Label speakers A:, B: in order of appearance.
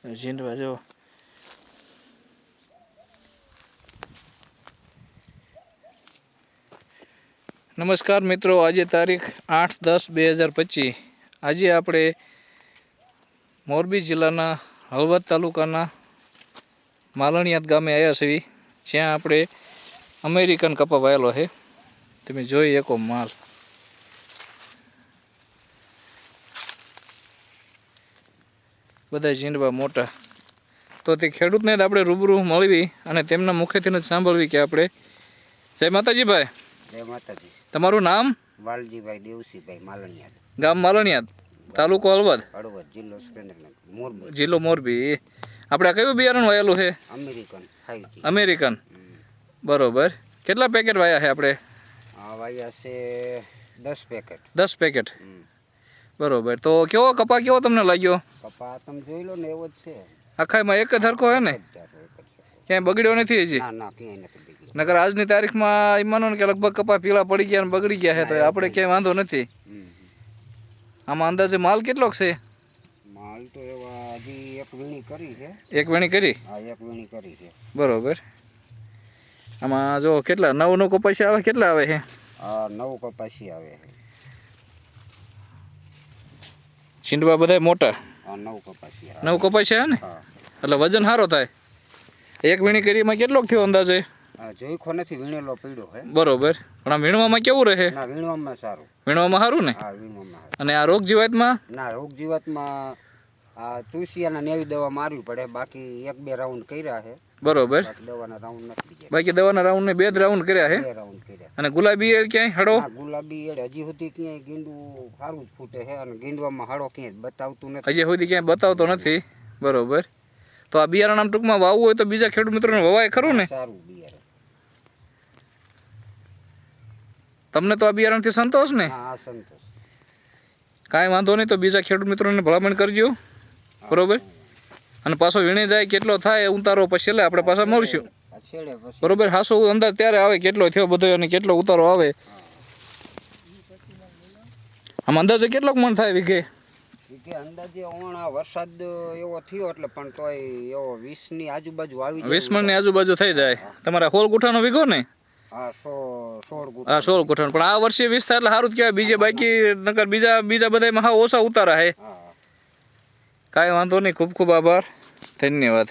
A: ઝીંડવા જો નમસ્કાર મિત્રો, આજે તારીખ 8/10/2025 આજે આપણે મોરબી જિલ્લાના હળવદ તાલુકાના માલણિયાદ ગામે આવ્યા છીએ, જ્યાં આપણે અમેરિકન કપા વાયેલો છે. તમે જોઈ શકો માલ. બધા ઝીંડવા મોટા. તો તે ખેડૂતને જ આપણે રૂબરૂ મળવી અને તેમના મુખેથી જ સાંભળવી કે આપણે. જય માતાજી ભાઈ.
B: જય માતાજી.
A: તમારું નામ?
B: વાલજીભાઈ દેવસીભાઈ માલણિયાદ.
A: ગામ માલણિયાદ, તાલુકો હળવદ,
B: જિલ્લો સુરેન્દ્રનગર, મોરબી.
A: જિલ્લો મોરબી. આપણે આ કયું બિયારણ વાયેલું છે?
B: American 5G.
A: અમેરિકન. બરોબર. કેટલા પેકેટ વાયા છે આપણે?
B: આ વાયા છે 10 પેકેટ.
A: 10 પેકેટ. બરોબર. તો કેવો કપા કેવો તમને લાગ્યો?
B: કપા તમે જોઈ લો ને એવો જ છે.
A: આખામાં એક જ હરખો હે ને? ક્યાંય બગડ્યો નથી હજી?
B: ના ના, ક્યાંય નથી બગડ્યો.
A: નકર આજની તારીખમાં એમ માનો ને કે લગભગ કપા પીળા પડી ગયા અને બગડી ગયા છે, તો આપણે ક્યાંય વાંધો નથી. આમાં અંદાજે માલ કેટલોક છે?
B: માલ તો એવા હજી એક વીણી કરી છે.
A: એક વીણી કરી?
B: હા, એક વીણી કરી છે.
A: બરોબર. આમાં જો કેટલા નવ કપાસી આવે, કેટલા આવે છે?
B: આ 9 કપાસી આવે છે.
A: છીંડવા બધા મોટા?
B: હા, 9 કપાસી આવે.
A: 9 કપાસી આવે ને?
B: હા.
A: એટલે વજન સારો થાય. એક વીણી કરીમાં કેટલોક થયો અંદાજે?
B: જોઈખો નથી, વીણેલો પડ્યો છે.
A: બરોબર. પણ આ વીણવામાં કેવું રહે?
B: ના, વીણવામાં સારું.
A: વીણવામાં સારું ને?
B: હા, વીણવામાં સારું.
A: અને આ રોગ જીવાતમાં?
B: ના, રોગ જીવાતમાં આ ચૂસિયાના નેવી દવા મારવી પડે. બાકી 1-2 રાઉન્ડ કર્યા છે.
A: બરોબર.
B: દવાના રાઉન્ડ નથી ગયા.
A: બાકી દવાના રાઉન્ડ ને 2 રાઉન્ડ કર્યા છે.
B: 2 રાઉન્ડ કર્યા.
A: અને ગુલાબી એળ ક્યાંય હડો?
B: ના, ગુલાબી એળ હજી સુધી ક્યાંય ગીંડું સારું જ ફૂટે છે અને ગીંડવામાં હાડો ક્યાંય બતાવતું નથી.
A: હજી સુધી ક્યાંય બતાવતો નથી. બરોબર. તો આ બિયારણ આમ ટૂંકમાં વાવવું હોય તો બીજા ખેડૂત મિત્રોને વવાય ખરું ને?
B: સારું બિયારણ.
A: તમને તો આ બિયારણથી સંતોષ ને?
B: હા, સંતોષ.
A: કાંઈ વાંધો નહીં, તો બીજા ખેડૂત મિત્રોને ભલામણ કરજો. બરોબર. અને પાછો વીણે જાય કેટલો થાય ઉતારો પછી એટલે આપણે પાછા મળશું. બરોબર. હાસો અંદાજ ત્યારે આવે કેટલો થયો બધો અને કેટલો ઉતારો આવે. આમ અંદાજે કેટલોક મણ થાય વીઘે?
B: અંદાજે વરસાદ એવો થયો એટલે પણ તોય એવો 20 ની આજુબાજુ આવી જાય.
A: 20 મણની આજુબાજુ થઈ જાય. તમારા 16 ગુઠાનો વીઘો ને?
B: હા, 16 ગુઠા.
A: હા, 16 ગુઠાનો. પણ આ વર્ષે 20 થાય એટલે સારું જ કહેવાય. બીજે બાકી નકર બીજા બધામાં હા ઓછા ઉતારા હે. કાંઈ વાંધો નહીં. ખૂબ ખૂબ આભાર. ધન્યવાદ.